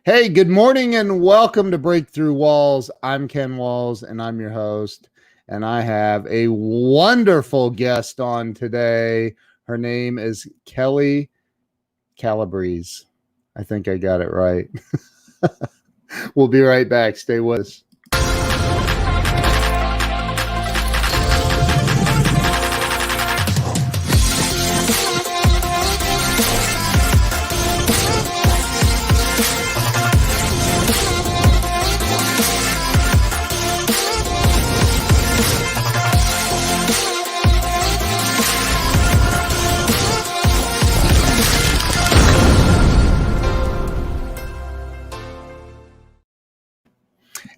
Hey, good morning and welcome to Breakthrough Walls. I'm Ken Walls and I'm your host. And I have a wonderful guest on today. Her name is Kelli Calabrese. I think I got it right. We'll be right back. Stay with us.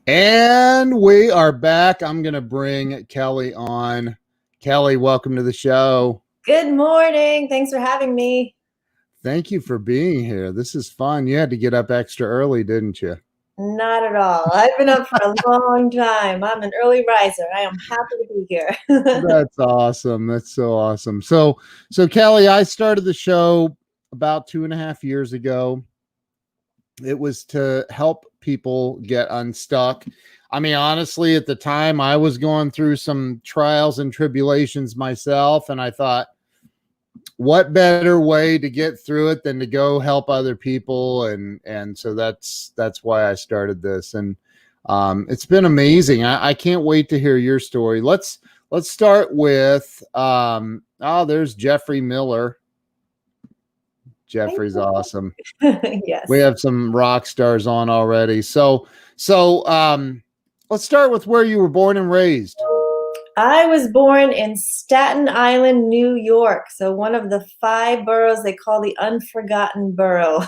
And we are back. I'm going to bring Kelli on. Kelli, welcome to the show. Good morning. Thanks for having me. Thank you for being here. This is fun. You had to get up extra early, didn't you? Not at all. I've been up for a long time. I'm an early riser. I am happy to be here. That's awesome. That's so awesome. So Kelli, I started the show about 2.5 years ago. It was to help people get unstuck. I mean, honestly, at the time I was going through some trials and tribulations myself, and I thought, what better way to get through it than to go help other people? And so that's why I started this. And it's been amazing. I can't wait to hear your story. Let's start with there's Jeffrey Miller. Jeffrey's awesome. Yes. We have some rock stars on already. So let's start with where you were born and raised. I was born in Staten Island, New York. So one of the 5 boroughs they call the Unforgotten Borough.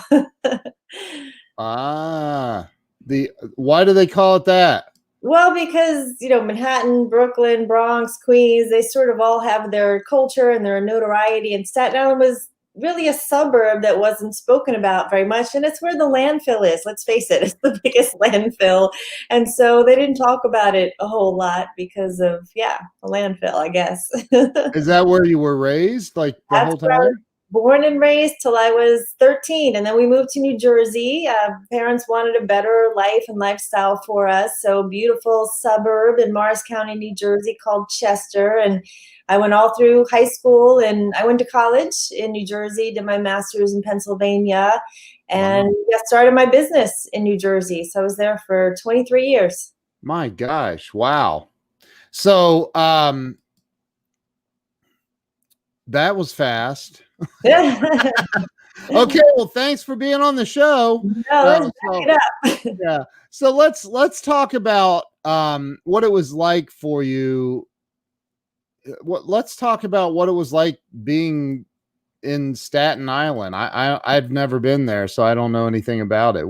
Why do they call it that? Well, because, Manhattan, Brooklyn, Bronx, Queens, they sort of all have their culture and their notoriety. And Staten Island was really a suburb that wasn't spoken about very much. And it's where the landfill is. Let's face it, it's the biggest landfill. And so they didn't talk about it a whole lot because of, the landfill, I guess. Is that where you were raised, like the whole time? Born and raised till I was 13. And then we moved to New Jersey. Parents wanted a better life and lifestyle for us. So beautiful suburb in Morris County, New Jersey called Chester. And I went all through high school and I went to college in New Jersey, did my master's in Pennsylvania, and got started my business in New Jersey. So I was there for 23 years. My gosh. Wow. So that was fast. Okay, well, thanks for being on the show. No, let's back it up. Yeah. So let's talk about what it was like for you. Let's talk about what it was like being in Staten Island. I've never been there, so I don't know anything about it.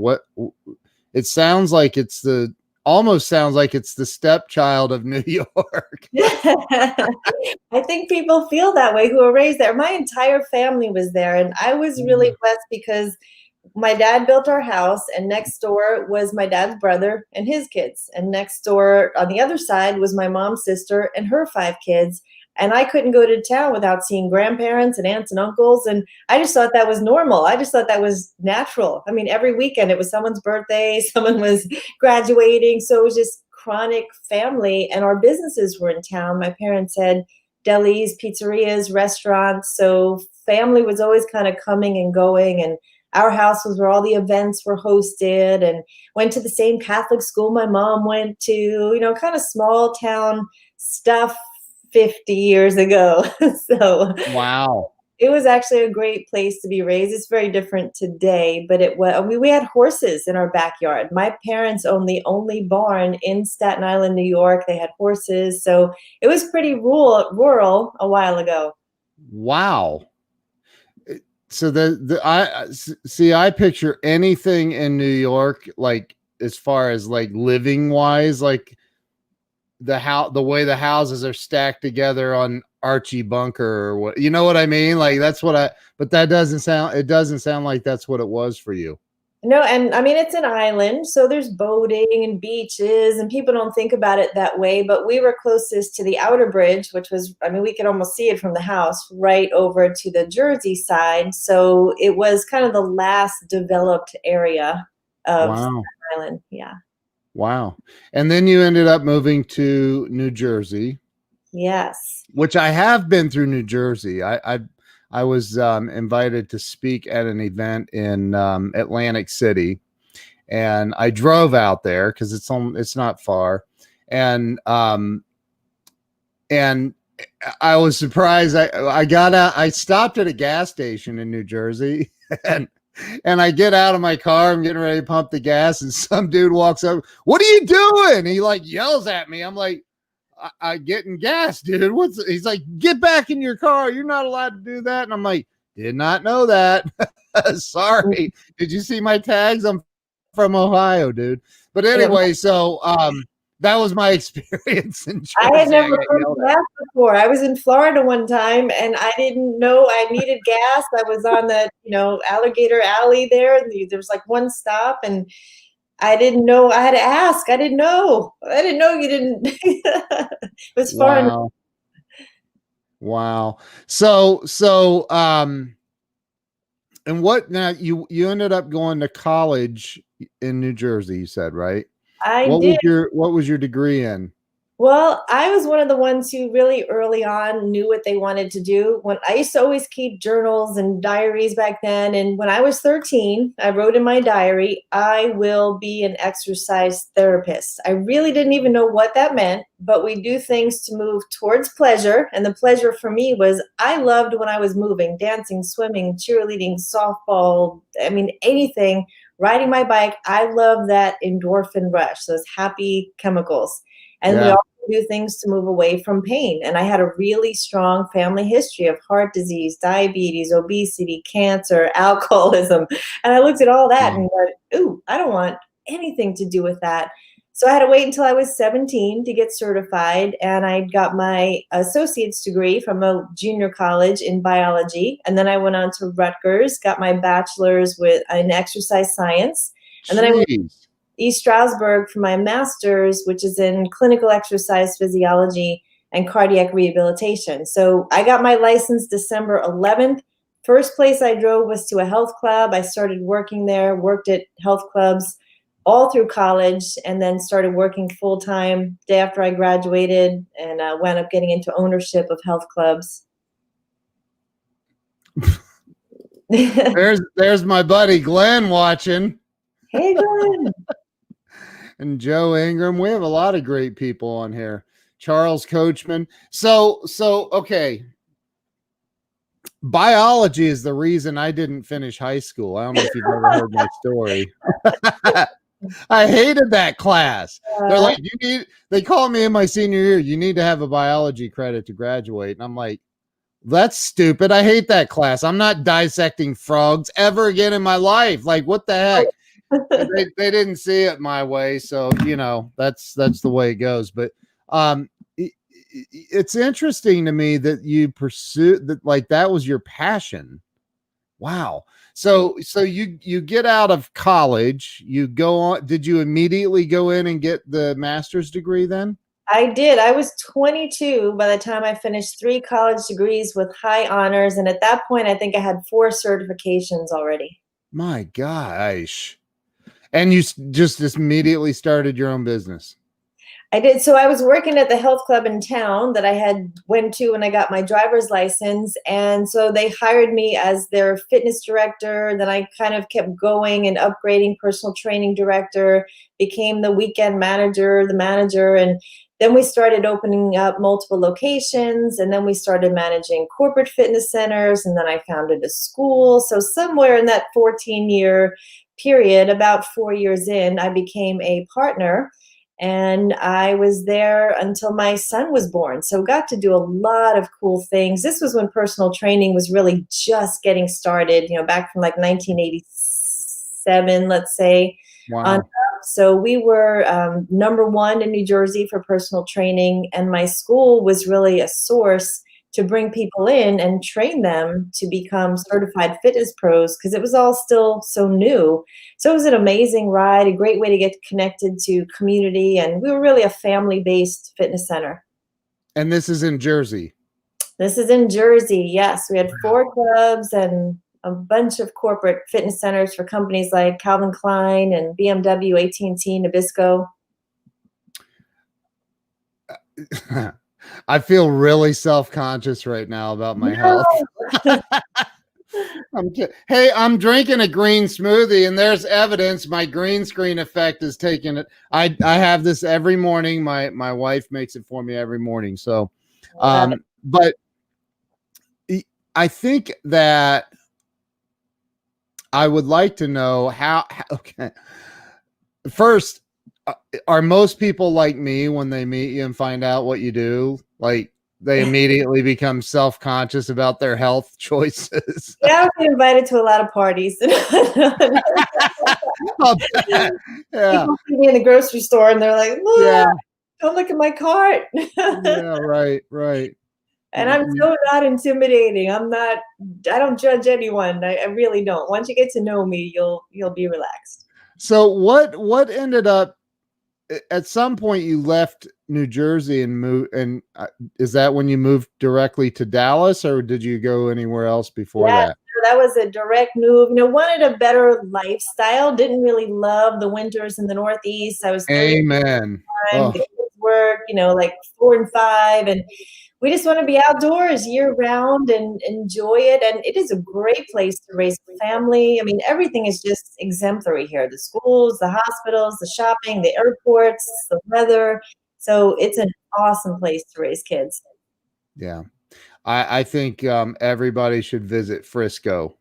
It sounds like almost sounds like it's the stepchild of New York. I think people feel that way who are raised there. My entire family was there, and I was really blessed because my dad built our house, and next door was my dad's brother and his kids. And next door on the other side was my mom's sister and her 5 kids. And I couldn't go to town without seeing grandparents and aunts and uncles. And I just thought that was normal. I just thought that was natural. I mean, every weekend it was someone's birthday, someone was graduating. So it was just chronic family. And our businesses were in town. My parents had delis, pizzerias, restaurants. So family was always kind of coming and going. And our house was where all the events were hosted, and went to the same Catholic school my mom went to, kind of small town stuff 50 years ago. So wow. It was actually a great place to be raised. It's very different today, but we had horses in our backyard. My parents owned the only barn in Staten Island, New York. They had horses. So it was pretty rural a while ago. Wow. So I picture anything in New York, like as far as like living wise, like the way the houses are stacked together on Archie Bunker or what, you know what I mean? Like that's what but it doesn't sound like that's what it was for you. No, and I mean, it's an island, so there's boating and beaches, and people don't think about it that way, but we were closest to the outer bridge, which was, I mean, we could almost see it from the house right over to the Jersey side. So it was kind of the last developed area. of Staten Wow. Island. Yeah. Wow. And then you ended up moving to New Jersey, Yes. which I have been through New Jersey. I was invited to speak at an event in Atlantic City, and I drove out there because it's not far, and and I was surprised. I got out. I stopped at a gas station in New Jersey, and I get out of my car. I'm getting ready to pump the gas, and some dude walks up. What are you doing? He like yells at me. I'm like, I getting gas, dude. He's like, get back in your car. You're not allowed to do that. And I'm like, did not know that. Sorry. Did you see my tags? I'm from Ohio, dude. But anyway, so that was my experience in Jersey. I had never pumped gas before. I was in Florida one time and I didn't know I needed gas. I was on the, Alligator Alley there. And there was like one stop and I didn't know. I had to ask. I didn't know. I didn't know you didn't. It was fun. Wow. Wow. So, and what now you ended up going to college in New Jersey, you said, right? I did. What was your degree in? Well, I was one of the ones who really early on knew what they wanted to do. When I used to always keep journals and diaries back then. And when I was 13, I wrote in my diary, I will be an exercise therapist. I really didn't even know what that meant, but we do things to move towards pleasure. And the pleasure for me was I loved when I was moving, dancing, swimming, cheerleading, softball, anything, riding my bike. I love that endorphin rush, those happy chemicals. And we all do things to move away from pain. And I had a really strong family history of heart disease, diabetes, obesity, cancer, alcoholism. And I looked at all that and went, ooh, I don't want anything to do with that. So I had to wait until I was 17 to get certified. And I got my associate's degree from a junior college in biology. And then I went on to Rutgers, got my bachelor's in exercise science. And then I went East Stroudsburg for my master's, which is in clinical exercise physiology and cardiac rehabilitation. So I got my license December 11th. First place I drove was to a health club. I started working there, worked at health clubs all through college, and then started working full-time day after I graduated, and wound up getting into ownership of health clubs. There's my buddy Glenn watching. Hey, Glenn. And Joe Ingram. We have a lot of great people on here. Charles Coachman. So okay. Biology is the reason I didn't finish high school. I don't know if you've ever heard my story. I hated that class. They're like, they called me in my senior year, you need to have a biology credit to graduate. And I'm like, that's stupid. I hate that class. I'm not dissecting frogs ever again in my life. Like, what the heck? They didn't see it my way, so that's the way it goes. But it's interesting to me that you pursue that, like that was your passion. Wow. So you get out of college, you go on. Did you immediately go in and get the master's degree then? I did. I was 22 by the time I finished 3 college degrees with high honors, and at that point, I think I had 4 certifications already. My gosh. And you just immediately started your own business. I did. So I was working at the health club in town that I had went to when I got my driver's license. And so they hired me as their fitness director. Then I kind of kept going and upgrading, personal training director, became the weekend manager, the manager. And then we started opening up multiple locations. And then we started managing corporate fitness centers. And then I founded a school. So somewhere in that 14-year period, about 4 years in, I became a partner, and I was there until my son was born. So got to do a lot of cool things. This was when personal training was really just getting started, back from like 1987, let's say. Wow. So we were number 1 in New Jersey for personal training, and my school was really a source to bring people in and train them to become certified fitness pros, because it was all still so new. So it was an amazing ride, a great way to get connected to community. And we were really a family-based fitness center. And this is in Jersey? This is in Jersey, yes. We had 4 clubs and a bunch of corporate fitness centers for companies like Calvin Klein and BMW, AT&T, Nabisco. I feel really self-conscious right now about my health. Hey, I'm drinking a green smoothie, and there's evidence my green screen effect is taking it. I have this every morning. My wife makes it for me every morning. So, but I think that I would like to know how okay. First, are most people like me when they meet you and find out what you do? Like they immediately become self-conscious about their health choices. Yeah, I've been invited to a lot of parties. Yeah. People see me in the grocery store and they're like, Yeah. don't look at my cart. Yeah, right. And I'm so not intimidating. I don't judge anyone. I really don't. Once you get to know me, you'll be relaxed. So what ended up at some point you left New Jersey and moved, and is that when you moved directly to Dallas, or did you go anywhere else before that? That was a direct move. Wanted a better lifestyle. Didn't really love the winters in the Northeast. I was 30 Amen. the kids work, like 4 and 5, and we just want to be outdoors year round and enjoy it. And it is a great place to raise a family. I mean, everything is just exemplary here. The schools, the hospitals, the shopping, the airports, the weather. So it's an awesome place to raise kids. Yeah. I think everybody should visit Frisco.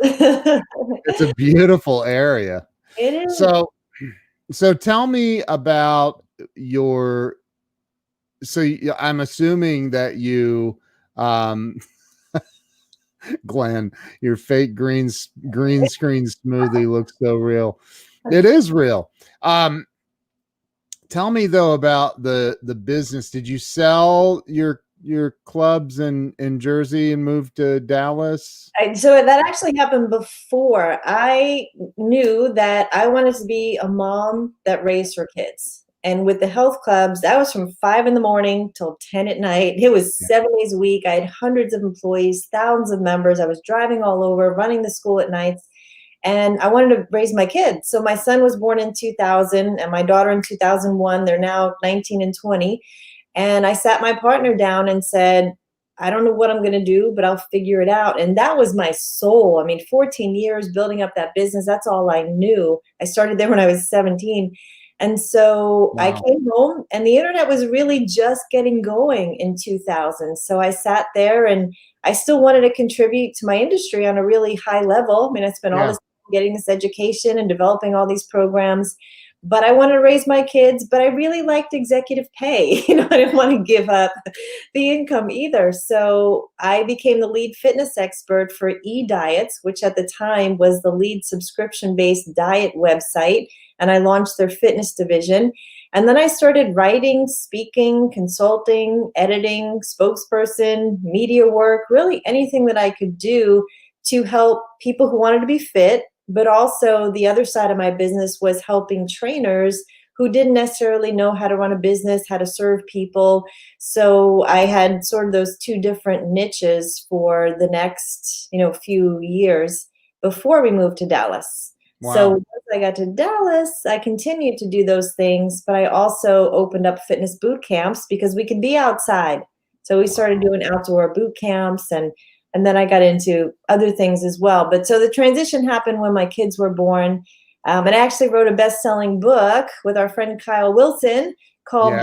It's a beautiful area. It is. So tell me about I'm assuming that you, Glenn, your fake green screen smoothie looks so real. It is real. Tell me though about the business. Did you sell your clubs in Jersey and move to Dallas? So that actually happened before. I knew that I wanted to be a mom that raised her kids. And with the health clubs, that was from 5 a.m. till 10 p.m. It was 7 days a week. I had hundreds of employees, thousands of members. I was driving all over, running the school at nights. And I wanted to raise my kids. So my son was born in 2000 and my daughter in 2001. They're now 19 and 20. And I sat my partner down and said, I don't know what I'm going to do, but I'll figure it out. And that was my soul. I mean, 14 years building up that business. That's all I knew. I started there when I was 17. And so I came home and the internet was really just getting going in 2000. So I sat there and I still wanted to contribute to my industry on a really high level. I mean, I spent all this time getting this education and developing all these programs, but I wanted to raise my kids, but I really liked executive pay. I didn't want to give up the income either. So I became the lead fitness expert for eDiets, which at the time was the lead subscription-based diet website. And I launched their fitness division. And then I started writing, speaking, consulting, editing, spokesperson, media work, really anything that I could do to help people who wanted to be fit. But also the other side of my business was helping trainers who didn't necessarily know how to run a business, how to serve people. So I had sort of those two different niches for the next, few years before we moved to Dallas. Wow. So once I got to Dallas, I continued to do those things, but I also opened up fitness boot camps because we could be outside. So we started doing outdoor boot camps and then I got into other things as well. But so the transition happened when my kids were born. And I actually wrote a best-selling book with our friend Kyle Wilson called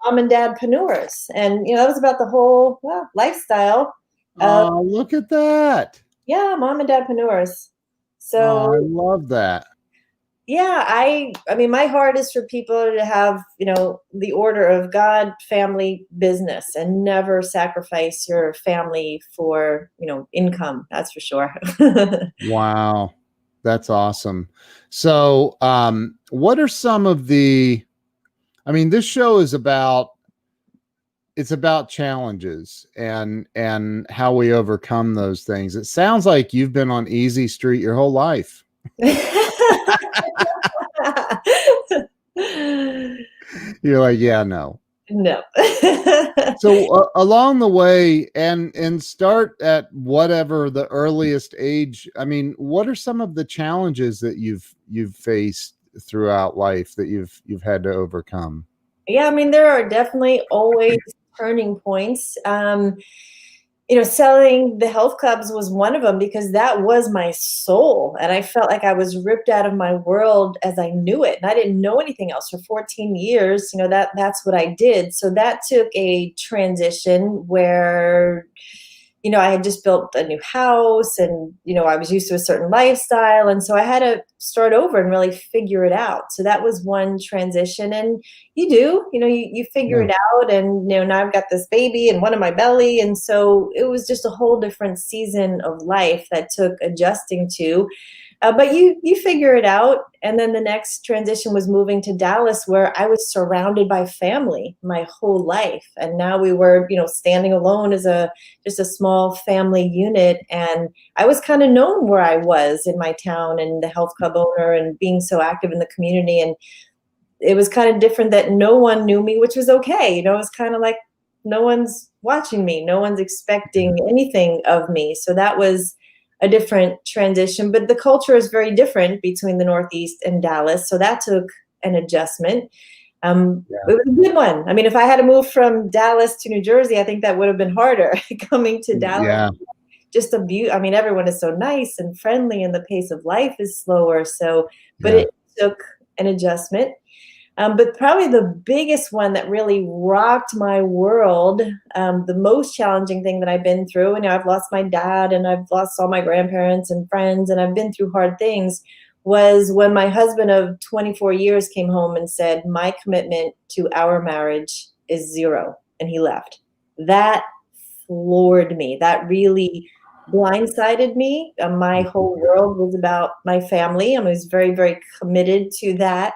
Mom and Dad Preneurs. And, that was about the whole lifestyle. Oh, look at that. Yeah, Mom and Dad Preneurs. So I love that. Yeah, I mean, my heart is for people to have, the order of God, family, business, and never sacrifice your family for, income. That's for sure. Wow. That's awesome. So, what are some of this show is about challenges and how we overcome those things. It sounds like you've been on easy street your whole life. You're like, yeah, no. No. So along the way, and start at whatever the earliest age. I mean, what are some of the challenges that you've faced throughout life that you've had to overcome? Yeah, I mean, there are definitely always turning points. Selling the health clubs was one of them because that was my soul. And I felt like I was ripped out of my world as I knew it. And I didn't know anything else for 14 years. That's what I did. So that took a transition where I had just built a new house and, I was used to a certain lifestyle. And so I had to start over and really figure it out. So that was one transition. And you figure Yeah. it out. And, now I've got this baby and one in my belly. And so it was just a whole different season of life that took adjusting to. But you figure it out. And then the next transition was moving to Dallas, where I was surrounded by family my whole life. And now we were, standing alone as just a small family unit. And I was kind of known where I was in my town and the health club owner and being so active in the community. And it was kind of different that no one knew me, which was okay. It was kind of like no one's watching me. No one's expecting anything of me. So that was a different transition, but the culture is very different between the Northeast and Dallas. So that took an adjustment. It was a good one. I mean, if I had to move from Dallas to New Jersey, I think that would have been harder coming to Dallas. Yeah. Just I mean, everyone is so nice and friendly and the pace of life is slower. So, but Yeah. it took an adjustment. But probably the biggest one that really rocked my world, the most challenging thing that I've been through, and I've lost my dad and I've lost all my grandparents and friends, and I've been through hard things, was when my husband of 24 years came home and said, my commitment to our marriage is zero, and he left. That floored me. That really blindsided me. My whole world was about my family. I was very, very committed to that.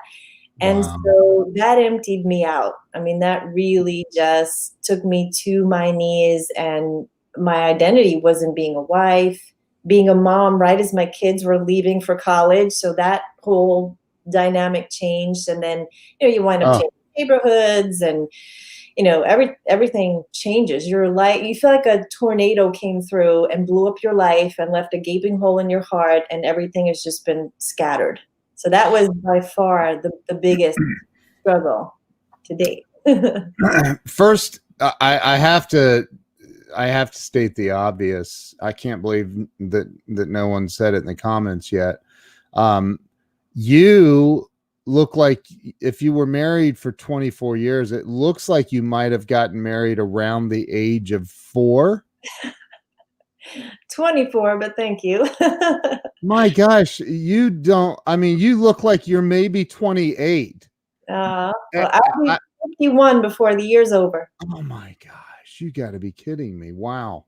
And Wow. so that emptied me out. I mean, that really just took me to my knees, and my identity wasn't being a wife, being a mom, right as my kids were leaving for college. So that whole dynamic changed. And then, you wind up Oh, changing neighborhoods and, everything changes. Your life, you feel like a tornado came through and blew up your life and left a gaping hole in your heart, and everything has just been scattered. So that was by far the biggest struggle to date. first, I have to state the obvious. I can't believe that no one said it in the comments yet. You look like, if you were married for 24 years, it looks like you might have gotten married around the age of 4. 24, but thank you. My gosh, you don't. I mean, you look like you're maybe 28. Well, I'll be 51 before the year's over. Oh my gosh, you got to be kidding me. Wow.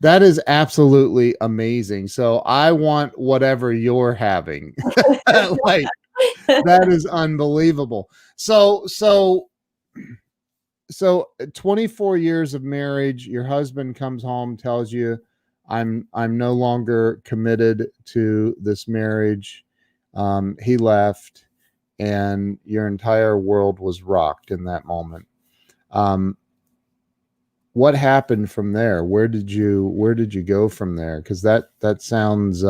That is absolutely amazing. So I want whatever you're having. Like, that is unbelievable. So 24 years of marriage, your husband comes home, tells you, I'm no longer committed to this marriage. He left, and your entire world was rocked in that moment. What happened from there? Where did you go from there? Because that sounds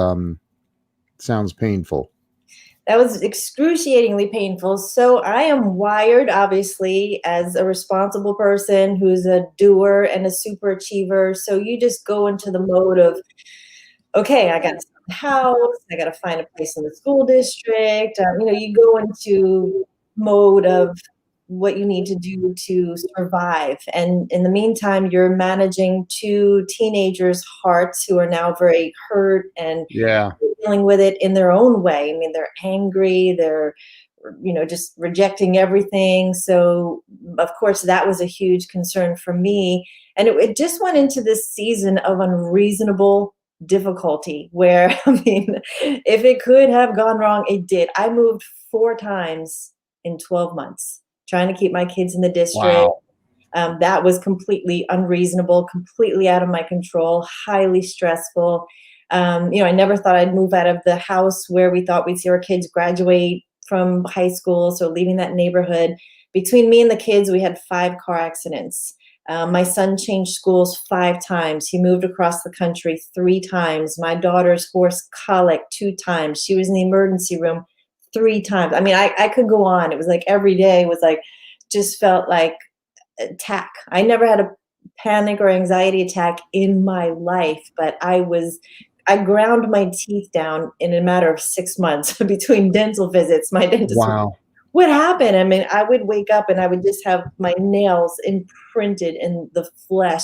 painful. That was excruciatingly painful. So I am wired, obviously, as a responsible person who's a doer and a super achiever. So you just go into the mode of, okay, I got to sell the house, I got to find a place in the school district. You go into mode of what you need to do to survive. And in the meantime, you're managing 2 teenagers' hearts who are now very hurt and Yeah. dealing with it in their own way. I mean, they're angry, they're, just rejecting everything. So, of course, that was a huge concern for me. And it just went into this season of unreasonable difficulty where, I mean, if it could have gone wrong, it did. I moved 4 times in 12 months, trying to keep my kids in the district. Wow. That was completely unreasonable, completely out of my control, highly stressful. I never thought I'd move out of the house where we thought we'd see our kids graduate from high school. So leaving that neighborhood between me and the kids, we had 5 car accidents. My son changed schools 5 times. He moved across the country 3 times. My daughter's horse colic 2 times. She was in the emergency room 3 times. I mean, I could go on. It was like every day was like, just felt like attack. I never had a panic or anxiety attack in my life, but I ground my teeth down in a matter of 6 months between dental visits. My dentist was, Wow. what happened? I mean, I would wake up and I would just have my nails imprinted in the flesh.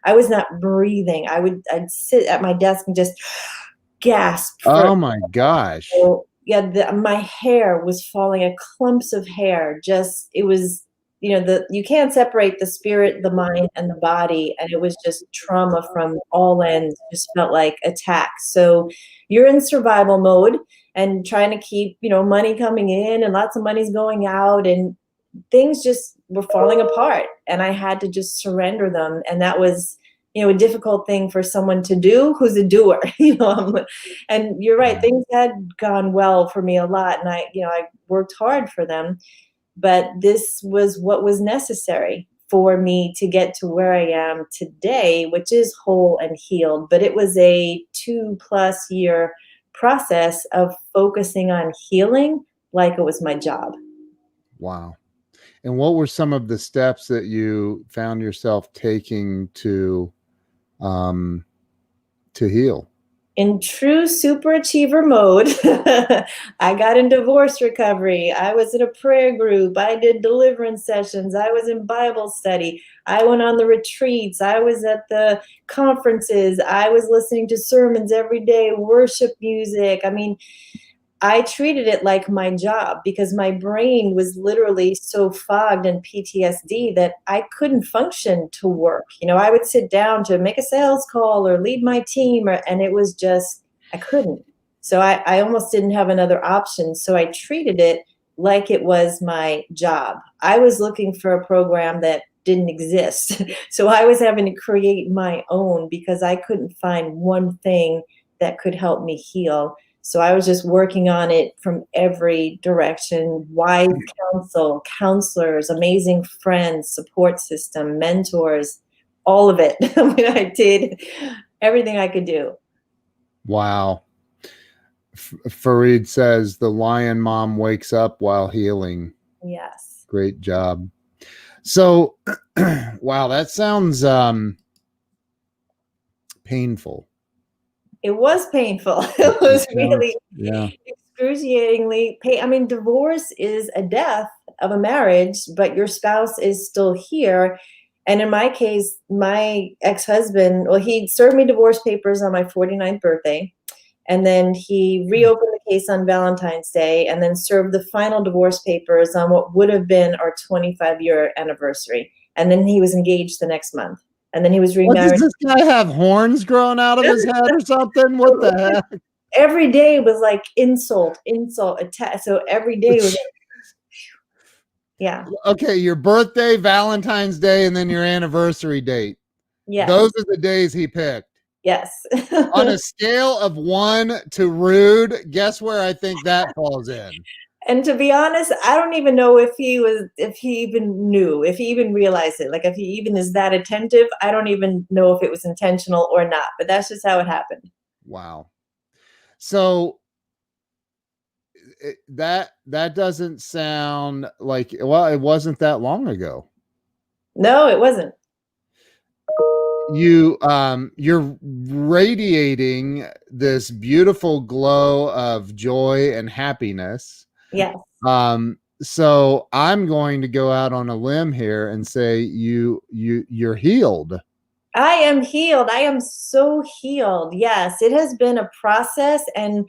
I was not breathing. I'd sit at my desk and just gasp for, Oh my gosh. yeah, my hair was falling, clumps of hair. Just, it was, you can't separate the spirit, the mind, and the body. And it was just trauma from all ends, just felt like attack. So you're in survival mode and trying to keep, money coming in and lots of money's going out, and things just were falling apart. And I had to just surrender them. And that was, a difficult thing for someone to do who's a doer, and you're right. Things had gone well for me a lot. And I worked hard for them, but this was what was necessary for me to get to where I am today, which is whole and healed. But it was a 2+ year process of focusing on healing like it was my job. Wow. And what were some of the steps that you found yourself taking to heal? In true super achiever mode, I got in divorce recovery. I was in a prayer group. I did deliverance sessions. I was in Bible study. I went on the retreats. I was at the conferences. I was listening to sermons every day, worship music. I mean, I treated it like my job because my brain was literally so fogged in PTSD that I couldn't function to work. I would sit down to make a sales call or lead my team, and it was just, I couldn't. So I almost didn't have another option. So I treated it like it was my job. I was looking for a program that didn't exist. So I was having to create my own because I couldn't find one thing that could help me heal. So I was just working on it from every direction: wise counsel, counselors, amazing friends, support system, mentors, all of it. I mean, I did everything I could do. Wow. Farid says the lion mom wakes up while healing. Yes. Great job. So, wow, that sounds painful. It was painful. It was really yeah. excruciatingly pain. I mean, divorce is a death of a marriage, but your spouse is still here. And in my case, my ex-husband, well, he served me divorce papers on my 49th birthday. And then he reopened the case on Valentine's Day and then served the final divorce papers on what would have been our 25-year anniversary. And then he was engaged the next month. And then he was remarried. What, does this guy have horns growing out of his head or something? What the heck? Every day was like insult, attack. So every day was yeah. Okay, your birthday, Valentine's Day, and then your anniversary date. Yes. Those are the days he picked. Yes. On a scale of 1 to rude, guess where I think that falls in? And to be honest, I don't even know if he even knew, if he even realized it. Like if he even is that attentive, I don't even know if it was intentional or not, but that's just how it happened. Wow. So that doesn't sound like, well, it wasn't that long ago. No, it wasn't. You're radiating this beautiful glow of joy and happiness. Yes. So I'm going to go out on a limb here and say you're healed. I am healed. I am so healed. Yes, it has been a process, and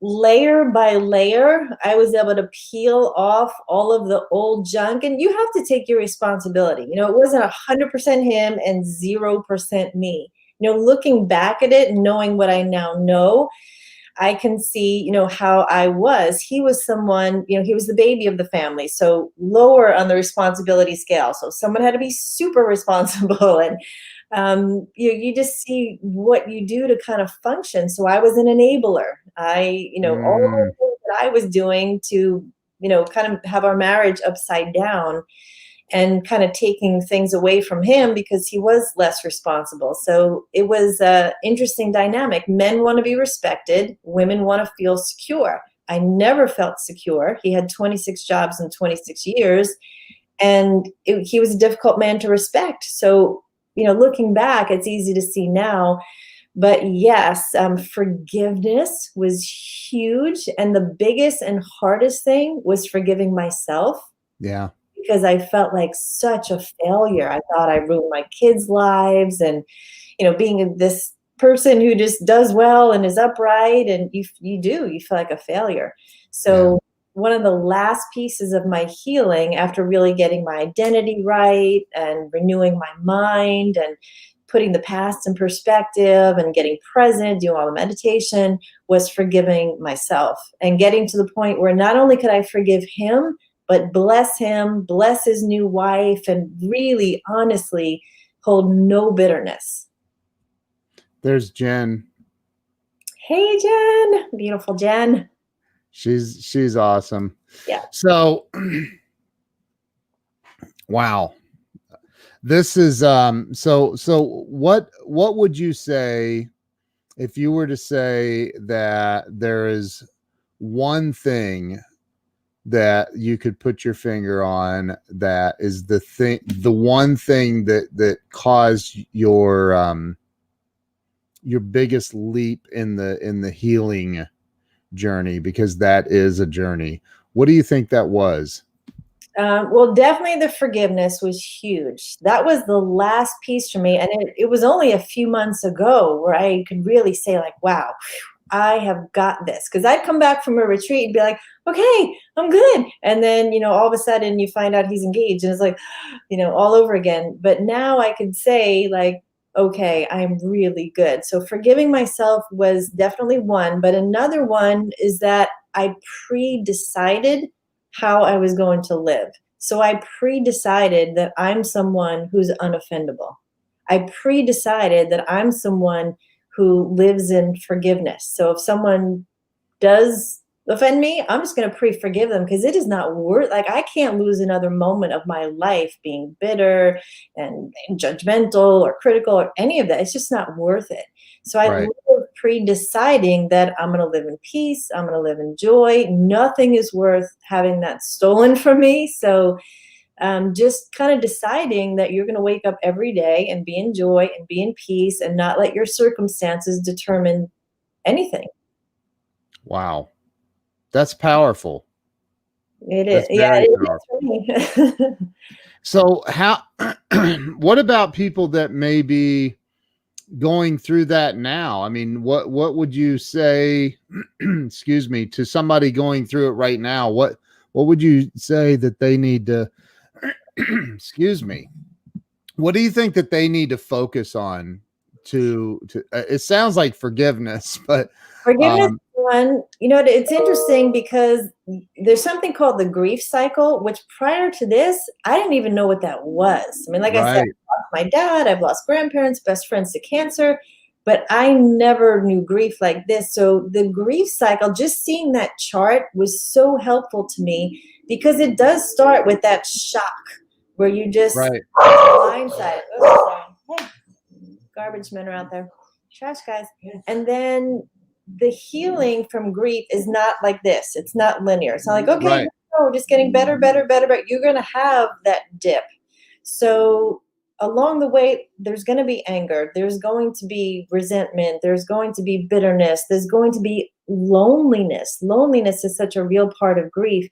layer by layer, I was able to peel off all of the old junk. And you have to take your responsibility. It wasn't 100% him and 0% me. Looking back at it and knowing what I now know, I can see, how I was. He was someone, he was the baby of the family. So lower on the responsibility scale. So someone had to be super responsible. And you just see what you do to kind of function. So I was an enabler. All of the things that I was doing to kind of have our marriage upside down and kind of taking things away from him because he was less responsible. So it was an interesting dynamic. Men want to be respected. Women want to feel secure. I never felt secure. He had 26 jobs in 26 years, and he was a difficult man to respect. So, looking back, it's easy to see now. But yes, forgiveness was huge. And the biggest and hardest thing was forgiving myself. Yeah. Because I felt like such a failure. I thought I ruined my kids' lives, and being this person who just does well and is upright, and you feel like a failure. So one of the last pieces of my healing, after really getting my identity right and renewing my mind and putting the past in perspective and getting present, doing all the meditation, was forgiving myself and getting to the point where not only could I forgive him, but bless him, bless his new wife, and really, honestly, hold no bitterness. There's Jen. Hey, Jen. Beautiful Jen. She's awesome. Yeah. So, wow. This is so what would you say if you were to say that there is one thing that you could put your finger on that is the one thing that caused your biggest leap in the healing journey, because that is a journey? What do you think that was? Well, definitely the forgiveness was huge. That was the last piece for me. And it was only a few months ago where I could really say, like, wow, I have got this. Because I'd come back from a retreat and be like, okay, I'm good. And then, all of a sudden you find out he's engaged, and it's like, all over again. But now I could say, like, okay, I'm really good. So forgiving myself was definitely one. But another one is that I pre-decided how I was going to live. So I pre-decided that I'm someone who's unoffendable. I pre-decided that I'm someone who lives in forgiveness. So if someone does offend me, I'm just going to pre-forgive them, because it is not worth, like, I can't lose another moment of my life being bitter and judgmental or critical or any of that. It's just not worth it. So I live pre-deciding that I'm going to live in peace. I'm going to live in joy. Nothing is worth having that stolen from me. So just kind of deciding that you're going to wake up every day and be in joy and be in peace and not let your circumstances determine anything. Wow. That's powerful. It is. Yeah, it is for me. So what about people that may be going through that now? I mean, what would you say, excuse me, to somebody going through it right now? What would you say that they need to, excuse me, what do you think that they need to focus on to it sounds like forgiveness, but forgiveness one, it's interesting because there's something called the grief cycle, which prior to this, I didn't even know what that was. I mean, like I said, I've lost my dad, I've lost grandparents, best friends to cancer, but I never knew grief like this. So the grief cycle, just seeing that chart was so helpful to me, because it does start with that shock where you just blindsided. Oh, sorry. Hey, garbage men are out there. Trash guys. And then the healing from grief is not like this. It's not linear. It's not like, okay, no, just getting better, better, better, but you're going to have that dip. So along the way, there's going to be anger. There's going to be resentment. There's going to be bitterness. There's going to be loneliness. Loneliness is such a real part of grief.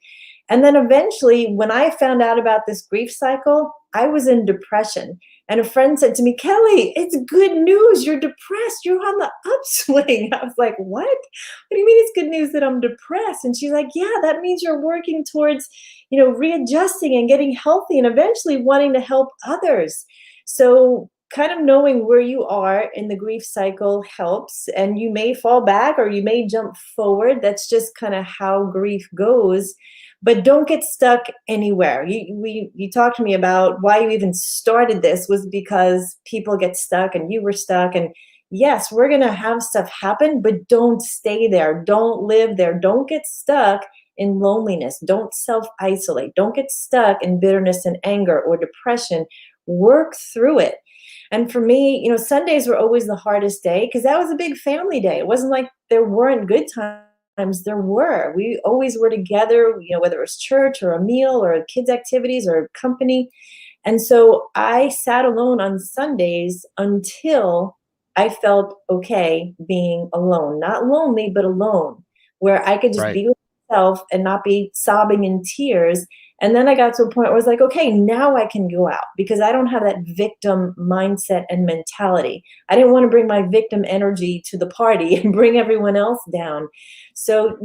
And then eventually, when I found out about this grief cycle, I was in depression. And a friend said to me, Kelli, it's good news. You're depressed. You're on the upswing. I was like, what? What do you mean it's good news that I'm depressed? And she's like, yeah, that means you're working towards, readjusting and getting healthy and eventually wanting to help others. So kind of knowing where you are in the grief cycle helps. And you may fall back or you may jump forward. That's just kind of how grief goes. But don't get stuck anywhere. You talked to me about why you even started this was because people get stuck and you were stuck. And yes, we're going to have stuff happen, but don't stay there. Don't live there. Don't get stuck. in loneliness. Don't self-isolate. Don't get stuck in bitterness and anger or depression. Work through it. And for me, Sundays were always the hardest day because that was a big family day. It wasn't like there weren't good times. There were. We always were together, whether it was church or a meal or kids' activities or company. And so I sat alone on Sundays until I felt okay being alone, not lonely, but alone, where I could just Right. be with myself and not be sobbing in tears. And then I got to a point where I was like, okay, now I can go out because I don't have that victim mindset and mentality. I didn't want to bring my victim energy to the party and bring everyone else down. So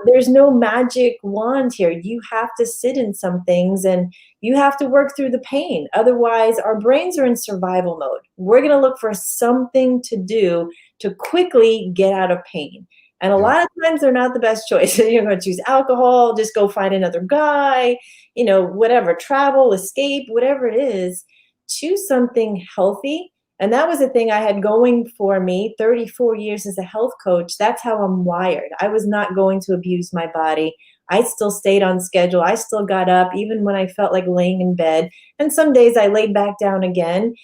there's no magic wand here. You have to sit in some things and you have to work through the pain. Otherwise, our brains are in survival mode. We're going to look for something to do to quickly get out of pain. And a lot of times they're not the best choice. You're going to choose alcohol, just go find another guy, whatever, travel, escape, whatever it is. Choose something healthy. And that was the thing I had going for me 34 years as a health coach. That's how I'm wired. I was not going to abuse my body. I still stayed on schedule. I still got up even when I felt like laying in bed. And some days I laid back down again.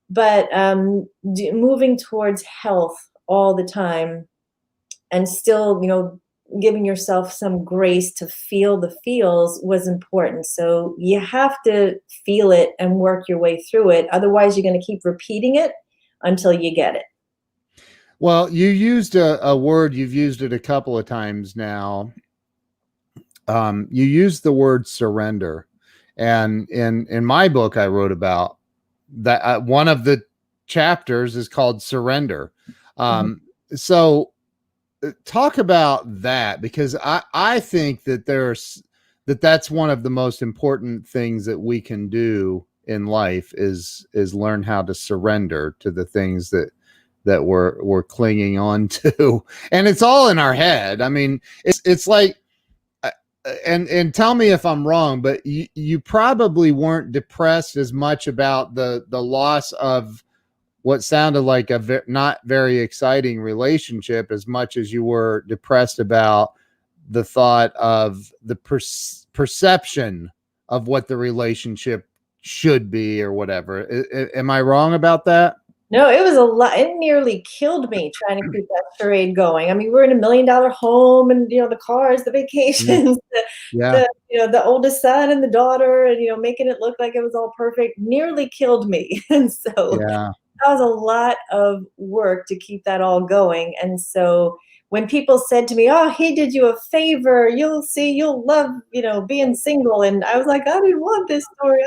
But moving towards health all the time and still, giving yourself some grace to feel the feels was important. So you have to feel it and work your way through it. Otherwise, you're going to keep repeating it until you get it. Well, you used a word, you've used it a couple of times now. You used the word surrender. And in my book, I wrote about that. One of the chapters is called Surrender. So talk about that, because I think that that's one of the most important things that we can do in life is learn how to surrender to the things that we're clinging on to. And it's all in our head. I mean, it's like, and tell me if I'm wrong, but you probably weren't depressed as much about the loss of what sounded like a not very exciting relationship as much as you were depressed about the thought of the perception of what the relationship should be or whatever. Am I wrong about that? No, it was a lot. It nearly killed me trying to keep that charade going. I mean, we're in $1 million home and, the cars, the vacations, the oldest son and the daughter and, making it look like it was all perfect nearly killed me. And so that was a lot of work to keep that all going. And so when people said to me, oh, he did you a favor, you'll see, you'll love, being single. And I was like, I didn't want this story.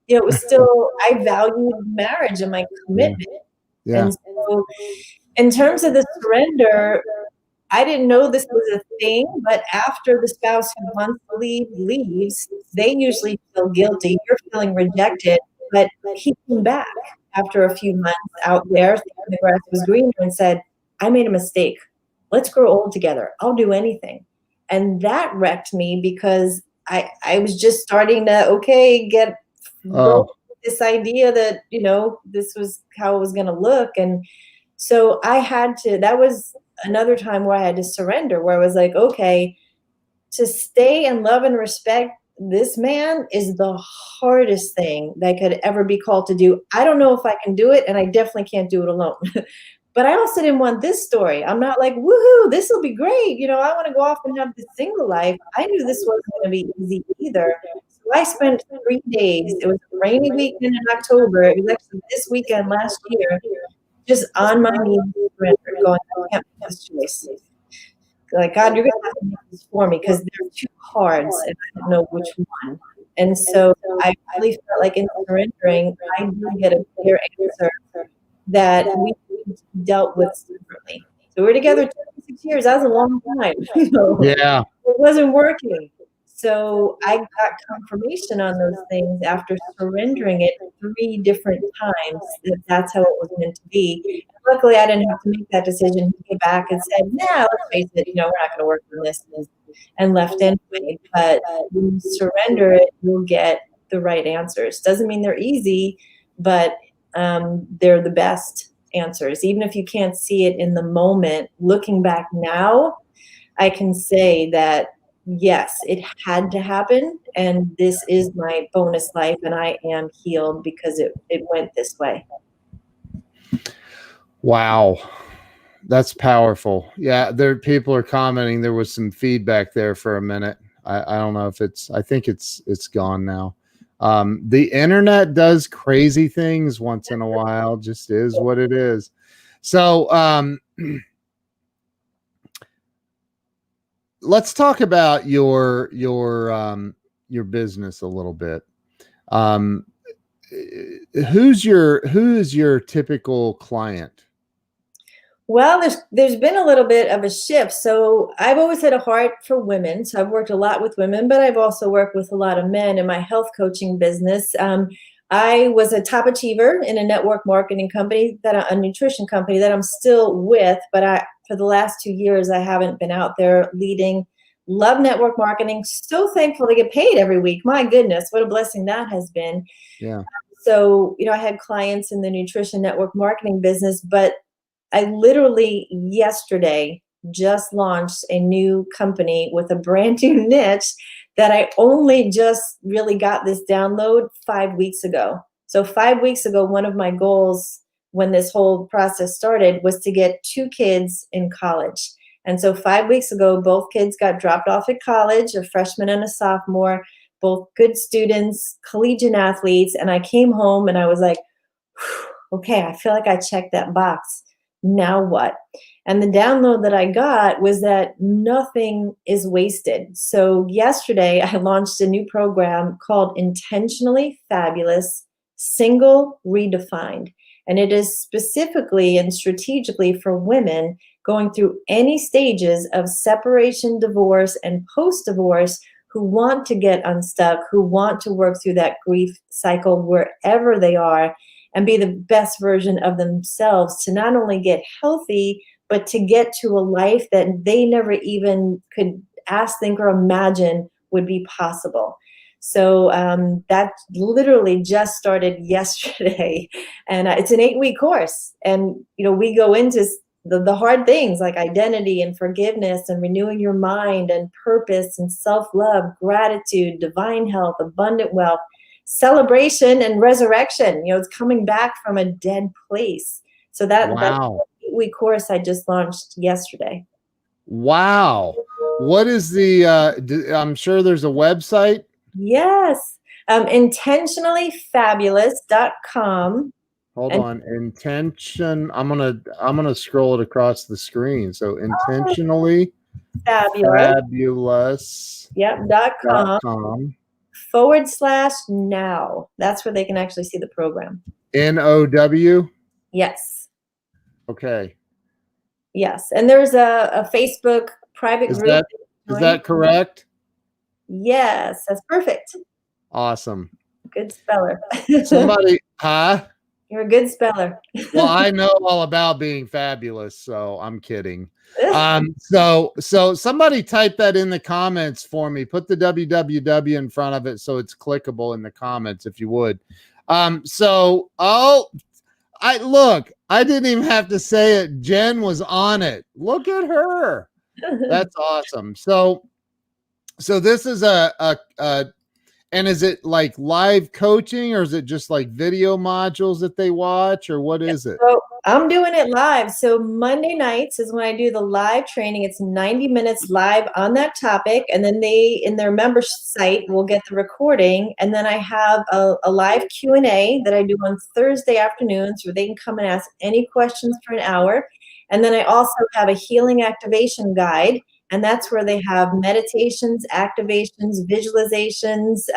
It was still, I valued marriage and my commitment. Yeah. And so in terms of the surrender, I didn't know this was a thing, but after the spouse who wants to leave leaves, they usually feel guilty. You're feeling rejected, but he came back after a few months out there, thinking the grass was greener, and said, I made a mistake. Let's grow old together. I'll do anything. And that wrecked me because I was just starting to, go with this idea that, this was how it was going to look. And so that was another time where I had to surrender, where I was like, okay, to stay and love and respect this man is the hardest thing that I could ever be called to do. I don't know if I can do it, and I definitely can't do it alone. But I also didn't want this story. I'm not like, woohoo, this will be great. I want to go off and have this single life. I knew this wasn't going to be easy either. So I spent 3 days. It was a rainy weekend in October. It was actually this weekend last year, just on my knees, going, I can't make this choice. Like, God, you're going to have to make this for me because there are 2 cards and I don't know which one. And so I really felt like in surrendering, I did get a clear answer that we dealt with separately. So we're together 26 years. That was a long time. Yeah. It wasn't working. So I got confirmation on those things after surrendering it 3 different times that that's how it was meant to be. And luckily, I didn't have to make that decision. He came back and said, nah, let's face it, we're not going to work on this, and left anyway. But when you surrender it, you'll get the right answers. Doesn't mean they're easy, but they're the best answers. Even if you can't see it in the moment, looking back now, I can say that Yes, it had to happen. And this is my bonus life. And I am healed because it went this way. Wow. That's powerful. Yeah, there people are commenting there was some feedback there for a minute. I don't know if I think it's gone now. The internet does crazy things once in a while, just is what it is. So let's talk about your business a little bit. Um, who is your typical client? Well, there's been a little bit of a shift. So I've always had a heart for women. So I've worked a lot with women, but I've also worked with a lot of men in my health coaching business. I was a top achiever in a network marketing company, a nutrition company that I'm still with, but for the last 2 years I haven't been out there leading. Love network marketing. So thankful to get paid every week. My goodness, what a blessing that has been. Yeah. So, I had clients in the nutrition network marketing business, but I literally yesterday just launched a new company with a brand new niche that I only just really got this download 5 weeks ago. So 5 weeks ago, one of my goals when this whole process started was to get 2 kids in college. And so 5 weeks ago, both kids got dropped off at college, a freshman and a sophomore, both good students, collegiate athletes. And I came home and I was like, okay, I feel like I checked that box. Now what? And the download that I got was that nothing is wasted. So yesterday I launched a new program called Intentionally Fabulous Single Redefined. And it is specifically and strategically for women going through any stages of separation, divorce, and post-divorce who want to get unstuck, who want to work through that grief cycle wherever they are and be the best version of themselves to not only get healthy, but to get to a life that they never even could ask, think, or imagine would be possible. So that literally just started yesterday. And it's an 8-week course. And, we go into the hard things like identity and forgiveness and renewing your mind and purpose and self-love, gratitude, divine health, abundant wealth, celebration and resurrection. It's coming back from a dead place. So that's Wow. the 8-week course I just launched yesterday. Wow. What is I'm sure there's a website. Yes. Intentionallyfabulous.com. Hold on. Intention. I'm gonna scroll it across the screen. So intentionally fabulous. Yep. .com. /now. That's where they can actually see the program. NOW? Yes. Okay. Yes. And there's a Facebook private group. Is that correct? Yes, that's perfect. Awesome. Good speller. Somebody, huh? You're a good speller. Well, I know all about being fabulous, so I'm kidding. So somebody type that in the comments for me. Put the www in front of it so it's clickable in the comments, if you would. I didn't even have to say it. Jen was on it. Look at her. That's awesome. So this is and is it like live coaching or is it just like video modules that they watch or what is it? So I'm doing it live. So Monday nights is when I do the live training. It's 90 minutes live on that topic. And then they, in their membership site, will get the recording. And then I have a live Q&A that I do on Thursday afternoons where they can come and ask any questions for an hour. And then I also have a healing activation guide. And that's where they have meditations, activations, visualizations.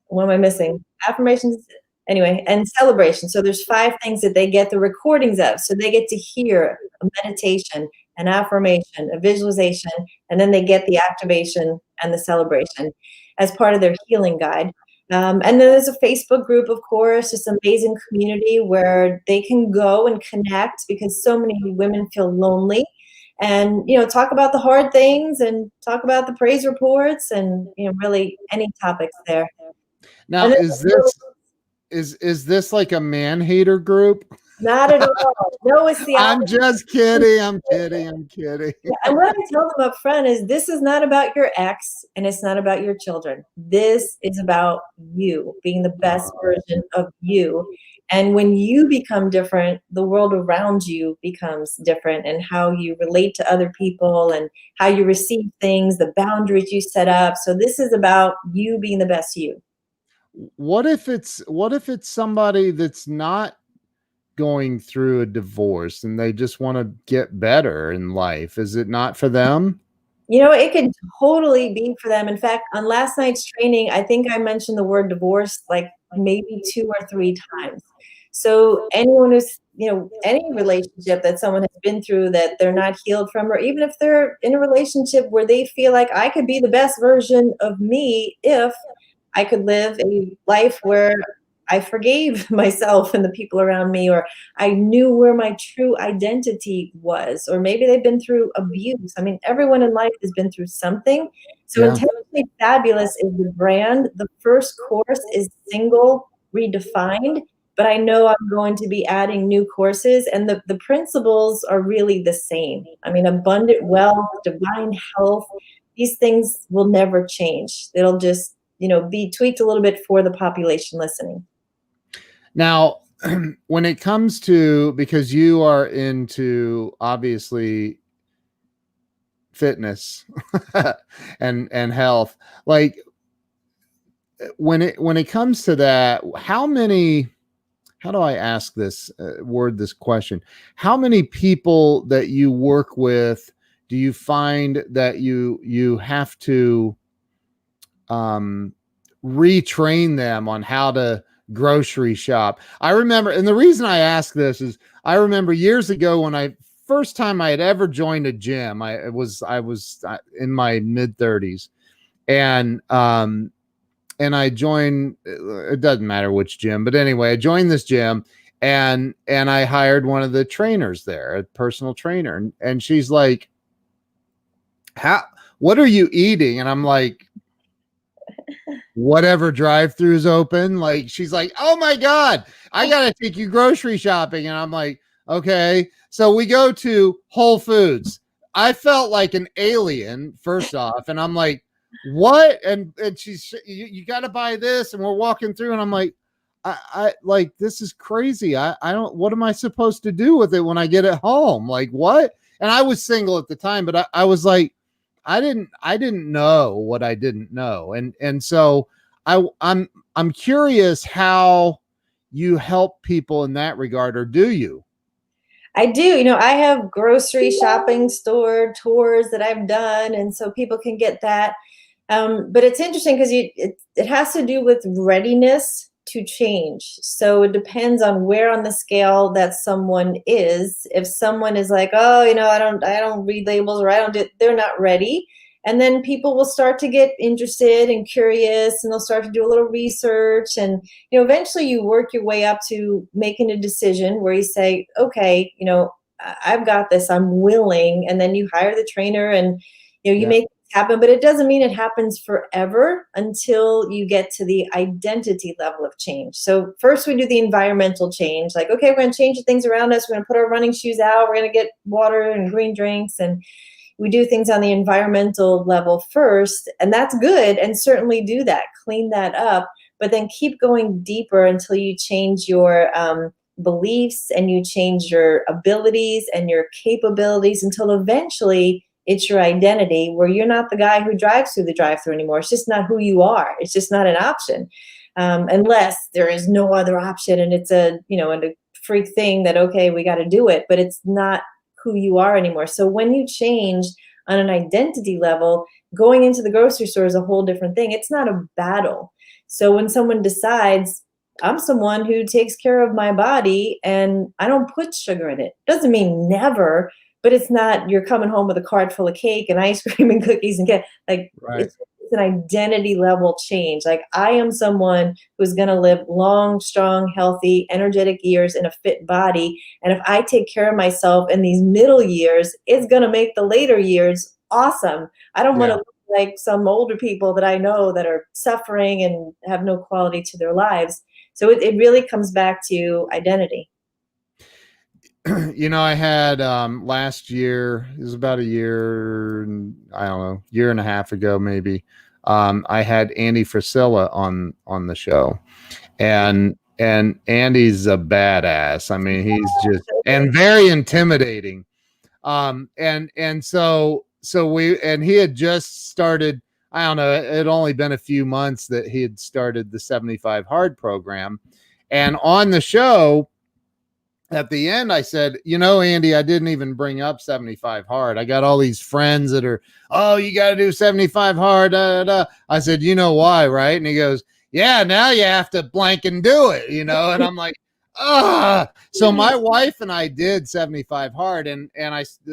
What am I missing? Affirmations. Anyway, and celebration. So there's 5 things that they get the recordings of. So they get to hear a meditation, an affirmation, a visualization, and then they get the activation and the celebration as part of their healing guide. And then there's a Facebook group, of course, this amazing community where they can go and connect because so many women feel lonely. And, talk about the hard things and talk about the praise reports and, really any topics there. Now, is this like a man hater group? Not at all. No, it's the I'm opposite. just kidding. I'm kidding. I'm kidding. Yeah, and what I tell them up front is this is not about your ex and it's not about your children. This is about you being the best version of you. And when you become different, the world around you becomes different, and how you relate to other people and how you receive things, the boundaries you set up. So this is about you being the best you. What if it's somebody that's not going through a divorce and they just want to get better in life? Is it not for them? You know, it could totally be for them. In fact, on last night's training, I think I mentioned the word divorce like maybe 2 or 3 times. So anyone who's, any relationship that someone has been through that they're not healed from, or even if they're in a relationship where they feel like I could be the best version of me if I could live a life where I forgave myself and the people around me, or I knew where my true identity was, or maybe they've been through abuse. I mean, everyone in life has been through something. So Yeah. Intentionally Fabulous is the brand. The first course is single, redefined, but I know I'm going to be adding new courses, and the principles are really the same. I mean, abundant wealth, divine health, these things will never change. It'll just, be tweaked a little bit for the population listening. Now, when it comes to, because you are into obviously fitness and health, like when it comes to that, how do I ask this word this question? How many people that you work with do you find that you have to um retrain them on how to grocery shop? I remember, and the reason I ask this is I remember years ago when I first time I had ever joined a gym. I was in my mid 30s, and I joined, it doesn't matter which gym, but anyway, I joined this gym, and I hired one of the trainers there, a personal trainer, and she's like, how what are you eating? And I'm like, whatever drive-throughs open. Like, she's like, oh my god, I gotta take you grocery shopping. And I'm like, okay. So we go to Whole Foods. I felt like an alien, first off, and I'm like, what? And she's, you got to buy this, and we're walking through, and I'm like, I like, this is crazy. I don't, what am I supposed to do with it when I get it home? Like, what? And I was single at the time, but I was like, I didn't know what I didn't know. And so I'm curious how you help people in that regard, or do you? I do. I have grocery shopping store tours that I've done, and so people can get that. But it's interesting because it has to do with readiness to change. So it depends on where on the scale that someone is. If someone is like, oh, I don't read labels, or I don't do, they're not ready. And then people will start to get interested and curious, and they'll start to do a little research. And, eventually you work your way up to making a decision where you say, okay, I've got this, I'm willing. And then you hire the trainer, and, you Yeah. make happen, but it doesn't mean it happens forever until you get to the identity level of change. So first we do the environmental change, like, okay, we're going to change the things around us. We're going to put our running shoes out. We're going to get water and green drinks, and we do things on the environmental level first, and that's good. And certainly do that, clean that up, but then keep going deeper until you change your beliefs, and you change your abilities and your capabilities, until eventually it's your identity, where you're not the guy who drives through the drive-through anymore. It's just not who you are. It's just not an option, unless there is no other option, and it's a freak thing that, okay, we got to do it, but it's not who you are anymore. So when you change on an identity level, going into the grocery store is a whole different thing. It's not a battle. So when someone decides, I'm someone who takes care of my body and I don't put sugar in it, doesn't mean never, but it's not you're coming home with a cart full of cake and ice cream and cookies and get like Right. it's an identity level change. Like, I am someone who's going to live long, strong, healthy, energetic years in a fit body. And if I take care of myself in these middle years, it's going to make the later years awesome. I don't want to Yeah. look like some older people that I know that are suffering and have no quality to their lives. So it really comes back to identity. I had last year, it was about a year, I don't know, year and a half ago maybe. I had Andy Frisella on the show. And Andy's a badass. I mean, he's just and very intimidating. And he had just started, I don't know, it had only been a few months that he had started the 75 hard program. And on the show, at the end, I said, Andy, I didn't even bring up 75 hard. I got all these friends that are, oh, you got to do 75 hard. Da, da, da. I said, you know why, right? And he goes, yeah, now you have to blank and do it, And I'm like, so my wife and I did 75 hard, and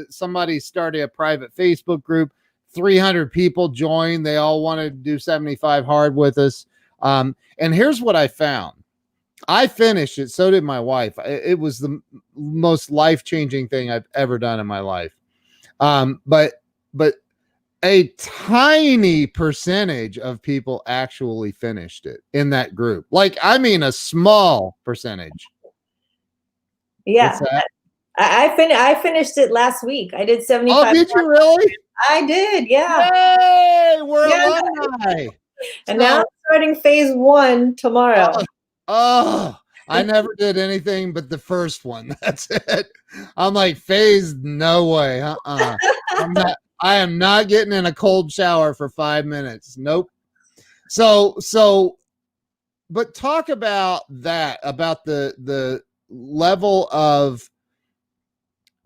somebody started a private Facebook group. 300 people joined. They all wanted to do 75 hard with us. And here's what I found. I finished it. So did my wife. It was the most life-changing thing I've ever done in my life. But a tiny percentage of people actually finished it in that group. Like, I mean, a small percentage. Yeah. I finished it last week. I did 75. Oh, did you really? I did. Yeah. Yay! We're alumni. And now I'm starting phase 1 tomorrow. Oh, I never did anything but the first one. That's it. I'm like, phase, no way. I am not getting in a cold shower for 5 minutes. Nope. So, but talk about that, about the level of,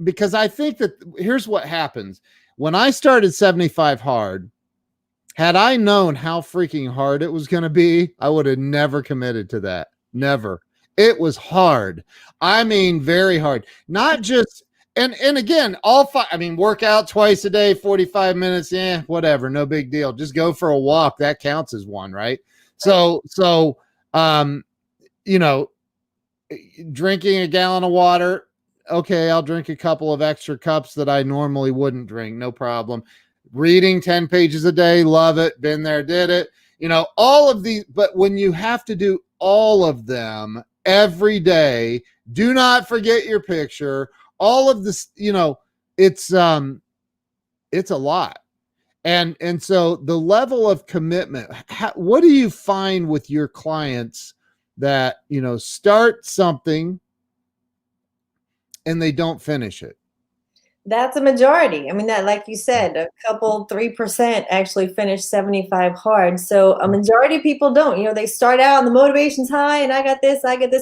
because I think that here's what happens. When I started 75 hard, had I known how freaking hard it was going to be, I would have never committed to that. Never. It was hard. I mean, very hard. Not just, and again, work out twice a day, 45 minutes. Yeah, whatever. No big deal. Just go for a walk. That counts as one, right? So, drinking a gallon of water. Okay, I'll drink a couple of extra cups that I normally wouldn't drink. No problem. Reading 10 pages a day, love it. Been there, did it. All of these, but when you have to do all of them every day, do not forget your picture. All of this, it's a lot. And so the level of commitment, what do you find with your clients that, start something and they don't finish it? That's a majority. I mean, that, like you said, a couple, 3% actually finish 75 hard. So a majority of people don't. They start out and the motivation's high and I got this,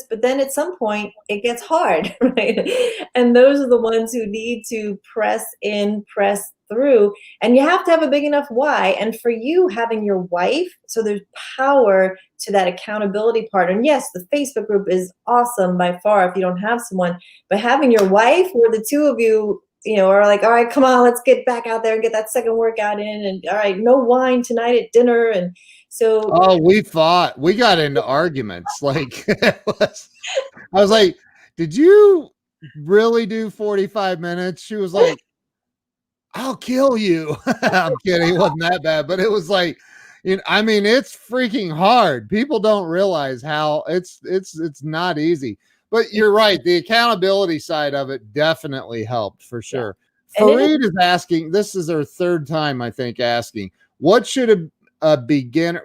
but then at some point it gets hard, right? And those are the ones who need to press in, press through, and you have to have a big enough why. And for you, having your wife, so there's power to that accountability part. And yes, the Facebook group is awesome by far if you don't have someone, but having your wife where the two of you are like, all right, come on, let's get back out there and get that second workout in. And all right, no wine tonight at dinner. And so, we fought. We got into arguments. Like, I was like, did you really do 45 minutes? She was like, I'll kill you. I'm kidding. It wasn't that bad, but it was like, it's freaking hard. People don't realize how it's not easy. But you're right. The accountability side of it definitely helped for sure. Yeah. Fareed is asking, this is her third time, I think, asking, what should a beginner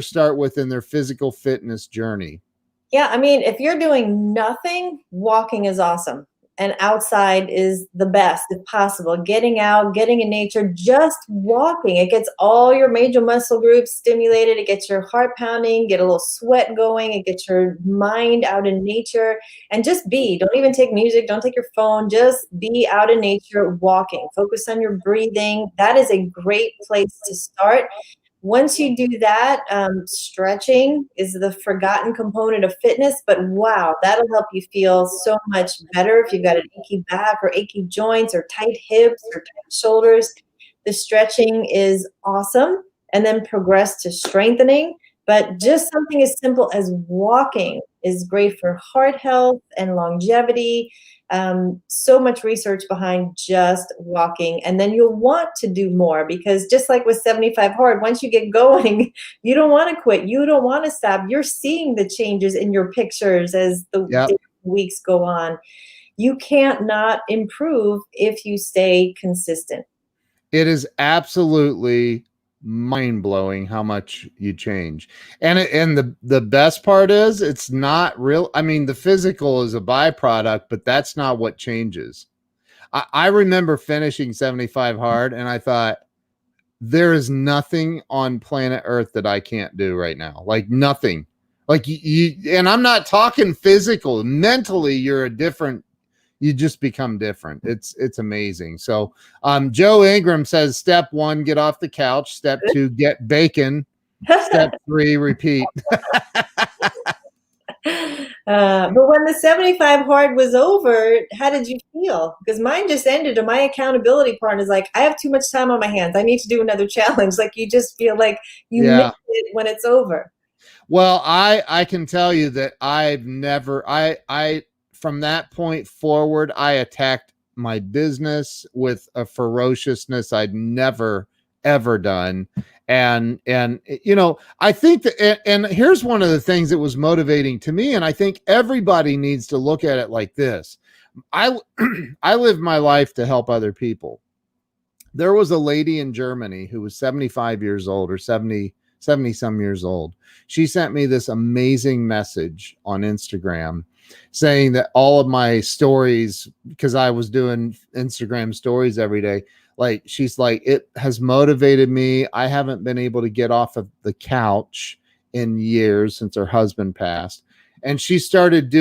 start with in their physical fitness journey? Yeah. I mean, if you're doing nothing, walking is awesome. And outside is the best if possible. Getting out, getting in nature, just walking. It gets all your major muscle groups stimulated. It gets your heart pounding, get a little sweat going. It gets your mind out in nature. And just be. Don't even take music. Don't take your phone. Just be out in nature walking. Focus on your breathing. That is a great place to start. Once you do that, stretching is the forgotten component of fitness, but wow, that'll help you feel so much better if you've got an achy back or achy joints or tight hips or tight shoulders. The stretching is awesome, and then progress to strengthening. But just something as simple as walking is great for heart health and longevity. So much research behind just walking, and then you'll want to do more, because just like with 75 hard, once you get going, you don't want to quit. You don't want to stop. You're seeing the changes in your pictures as the weeks go on. You can't not improve if you stay consistent. It is absolutely mind-blowing how much you change. And the best part is it's not real. I mean, the physical is a byproduct, but that's not what changes. I remember finishing 75 hard and I thought, there is nothing on planet Earth that I can't do right now. Like nothing. Like you and I'm not talking physical. Mentally, you're a different, you just become different. It's amazing. So Joe Ingram says step 1, get off the couch. Step 2, get bacon. Step 3, repeat. But when the 75 hard was over, how did you feel? Because mine just ended, and my accountability partner is like, I have too much time on my hands. I need to do another challenge. Like you just feel like you missed it when it's over. Well, I can tell you that I've never, I from that point forward, I attacked my business with a ferociousness I'd never ever done. And you know, I think that, and here's one of the things that was motivating to me, and I think everybody needs to look at it like this. I lived my life to help other people. There was a lady in Germany who was 75 years old or 70 some years old. She sent me this amazing message on Instagram saying that all of my stories, because I was doing Instagram stories every day, like she's like, it has motivated me. I haven't been able to get off of the couch in years since her husband passed. And she started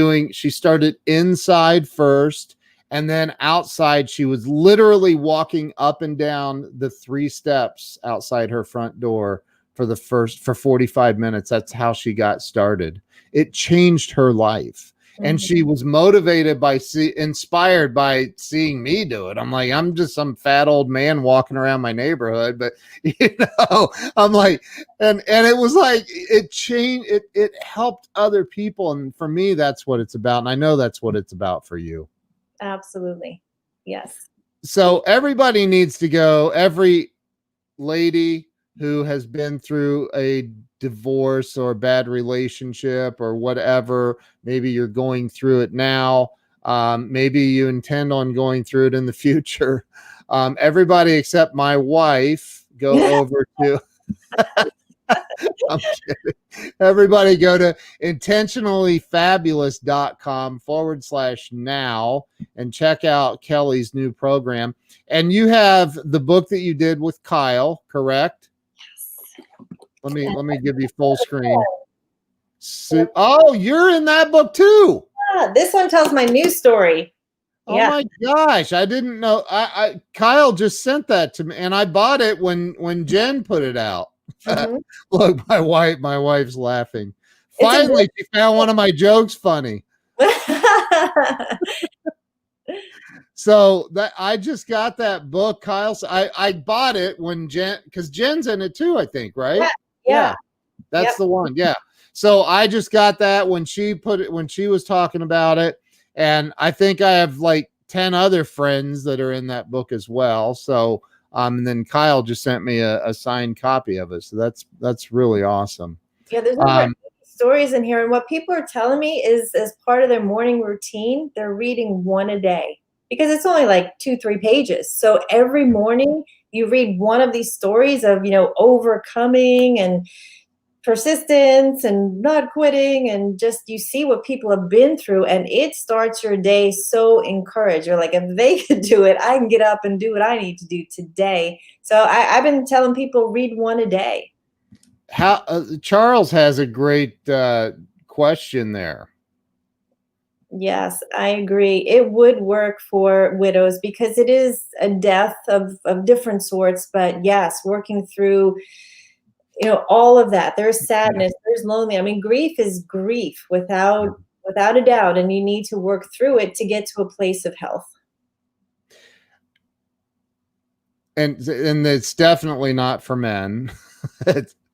inside first, and then outside. She was literally walking up and down the 3 steps outside her front door for 45 minutes. That's how she got started. It changed her life. And she was motivated inspired by seeing me do it. I'm like, I'm just some fat old man walking around my neighborhood, but you know, I'm like, and it was like, it changed, it helped other people. And for me, that's what it's about. And I know that's what it's about for you. Absolutely. Yes. So everybody needs to go, every lady who has been through a divorce or bad relationship or whatever, maybe you're going through it now, maybe you intend on going through it in the future, everybody except my wife go over to I'm kidding. Everybody go to intentionallyfabulous.com/now and check out Kelli's new program. And you have the book that you did with Kyle, correct? Let me give you full screen. Oh, you're in that book too. Yeah, this one tells my news story. Oh my gosh, I didn't know. Kyle just sent that to me, and I bought it when Jen put it out. Look, my wife's laughing. Finally, she found one of my jokes funny. So that I just got that book, Kyle. So I bought it when because Jen's in it too, I think, right? Yeah. That's the one. Yeah. So I just got that when she was talking about it. And I think I have like 10 other friends that are in that book as well. So and then Kyle just sent me a signed copy of it. So that's really awesome. Yeah, there's stories in here. And what people are telling me is as part of their morning routine, they're reading one a day because it's only like 2-3 pages. So every morning you read one of these stories of, overcoming and persistence and not quitting, and just you see what people have been through, and it starts your day so encouraged. You're like, if they could do it, I can get up and do what I need to do today. So I've been telling people read one a day. How Charles has a great question there. Yes, I agree. It would work for widows because it is a death of different sorts. But yes, working through all of that. There's sadness, there's loneliness. I mean, grief is grief without a doubt, and you need to work through it to get to a place of health. And it's definitely not for men.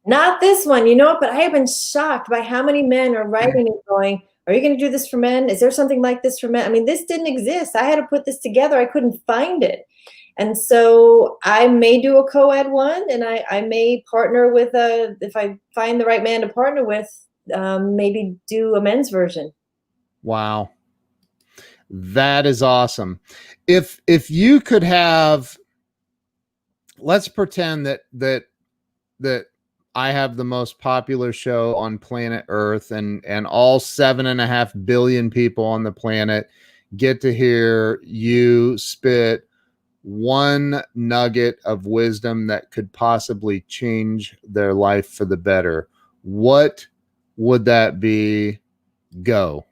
Not this one, but I have been shocked by how many men are writing and going, are you going to do this for men? Is there something like this for men? I mean, this didn't exist. I had to put this together. I couldn't find it. And so I may do a co-ed one, and I may partner with if I find the right man to partner with, maybe do a men's version. Wow. That is awesome. If you could have, let's pretend that I have the most popular show on planet Earth, and all 7.5 billion people on the planet get to hear you spit one nugget of wisdom that could possibly change their life for the better. What would that be? Go.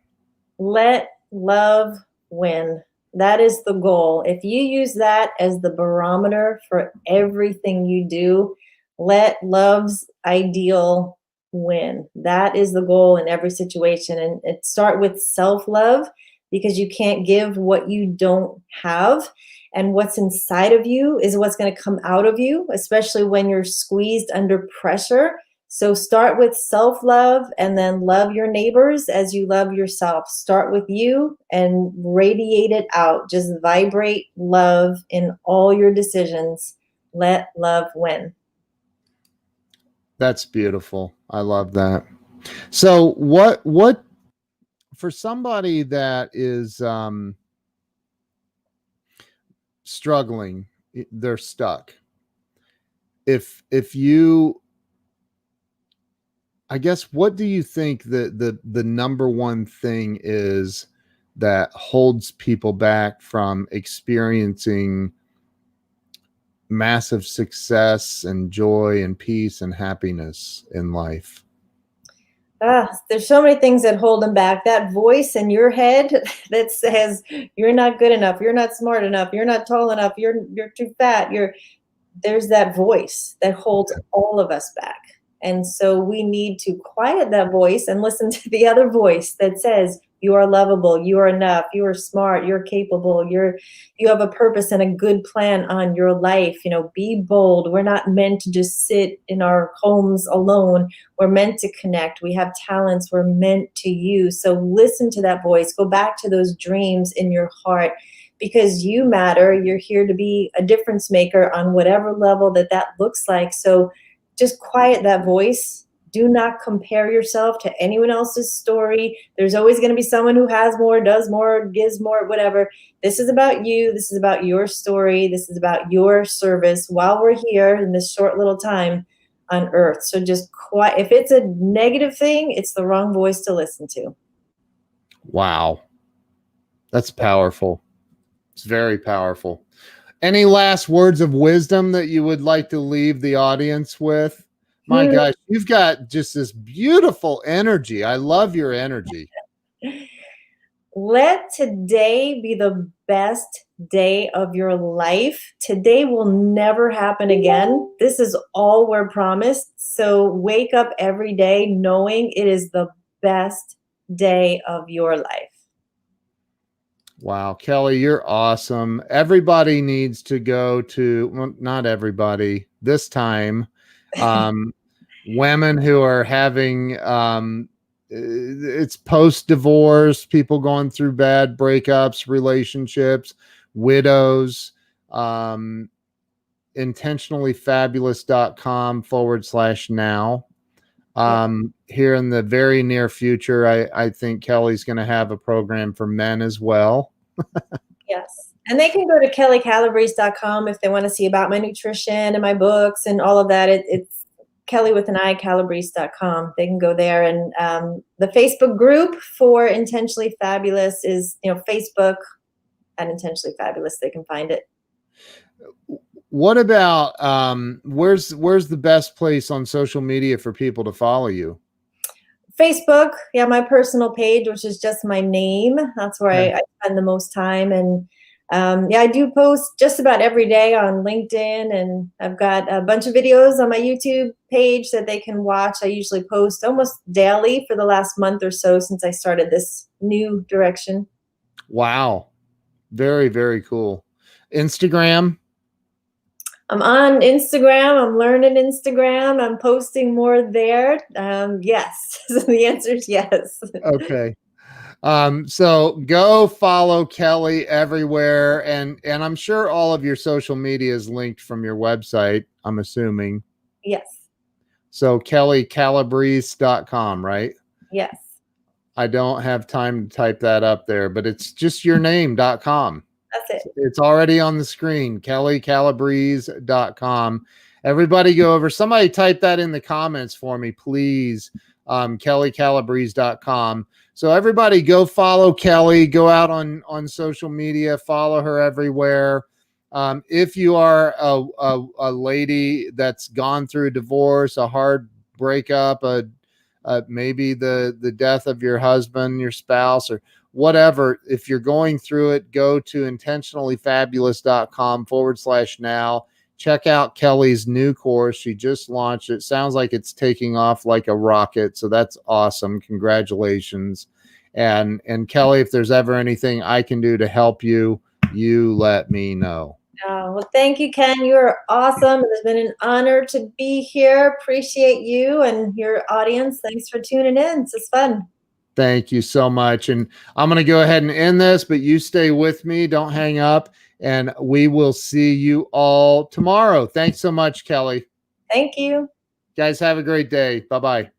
Let love win. That is the goal. If you use that as the barometer for everything you do, let love's ideal win. That is the goal in every situation. And it start with self-love, because you can't give what you don't have. And what's inside of you is what's going to come out of you, especially when you're squeezed under pressure. So start with self-love, and then love your neighbors as you love yourself. Start with you and radiate it out. Just vibrate love in all your decisions. Let love win. That's beautiful. I love that. So what for somebody that is struggling, they're stuck. If you, I guess, what do you think the number one thing is that holds people back from experiencing massive success and joy and peace and happiness in life? There's so many things that hold them back. That voice in your head that says you're not good enough, you're not smart enough, you're not tall enough, you're too fat. There's that voice that holds all of us back. And so we need to quiet that voice and listen to the other voice that says you are lovable, you are enough, you are smart, you're capable, you have a purpose and a good plan on your life. Be bold. We're not meant to just sit in our homes alone. We're meant to connect. We have talents we're meant to use. So listen to that voice. Go back to those dreams in your heart, because you matter. You're here to be a difference maker on whatever level that looks like. So just quiet that voice. Do not compare yourself to anyone else's story. There's always going to be someone who has more, does more, gives more, whatever. This is about you. This is about your story. This is about your service while we're here in this short little time on earth. So just quiet. If it's a negative thing, it's the wrong voice to listen to. Wow. That's powerful. It's very powerful. Any last words of wisdom that you would like to leave the audience with? My gosh, you've got just this beautiful energy. I love your energy. Let today be the best day of your life. Today will never happen again. This is all we're promised. So wake up every day knowing it is the best day of your life. Wow, Kelli, you're awesome. Everybody needs to go to, well, not everybody, this time, women who are having, it's post-divorce, people going through bad breakups, relationships, widows, intentionallyfabulous.com/now. Here in the very near future, I think Kelli's going to have a program for men as well. Yes. And they can go to kellicalabrese.com if they want to see about my nutrition and my books and all of that. It's Kelli with an I, calabrese.com. They can go there. And the Facebook group for Intentionally Fabulous is, Facebook at Intentionally Fabulous. They can find it. What about where's the best place on social media for people to follow you? Facebook, my personal page, which is just my name. That's where I spend the most time. And I do post just about every day on LinkedIn, and I've got a bunch of videos on my YouTube page that they can watch. I usually post almost daily for the last month or so since I started this new direction. Wow. Very, very cool. Instagram? I'm on Instagram. I'm learning Instagram. I'm posting more there. Yes. So the answer is yes. Okay. So go follow Kelli everywhere. And I'm sure all of your social media is linked from your website, I'm assuming. Yes. So kellicalabrese.com, right? Yes. I don't have time to type that up there, but it's just yourname.com. That's it. It's already on the screen, kellicalabrese.com. Everybody go over. Somebody type that in the comments for me, please. kellicalabrese.com. So everybody go follow Kelli, go out on social media, follow her everywhere. If you are a lady that's gone through a divorce, a hard breakup, maybe the death of your husband, your spouse, or whatever, if you're going through it, go to intentionallyfabulous.com/now. Check out Kelli's new course. She just launched it. Sounds like it's taking off like a rocket. So that's awesome. Congratulations. And Kelli, if there's ever anything I can do to help you, you let me know. Well, thank you, Ken. You're awesome. It's been an honor to be here. Appreciate you and your audience. Thanks for tuning in. This is fun. Thank you so much. And I'm going to go ahead and end this, but you stay with me. Don't hang up. And we will see you all tomorrow. Thanks so much, Kelli. Thank you. Guys, have a great day. Bye-bye.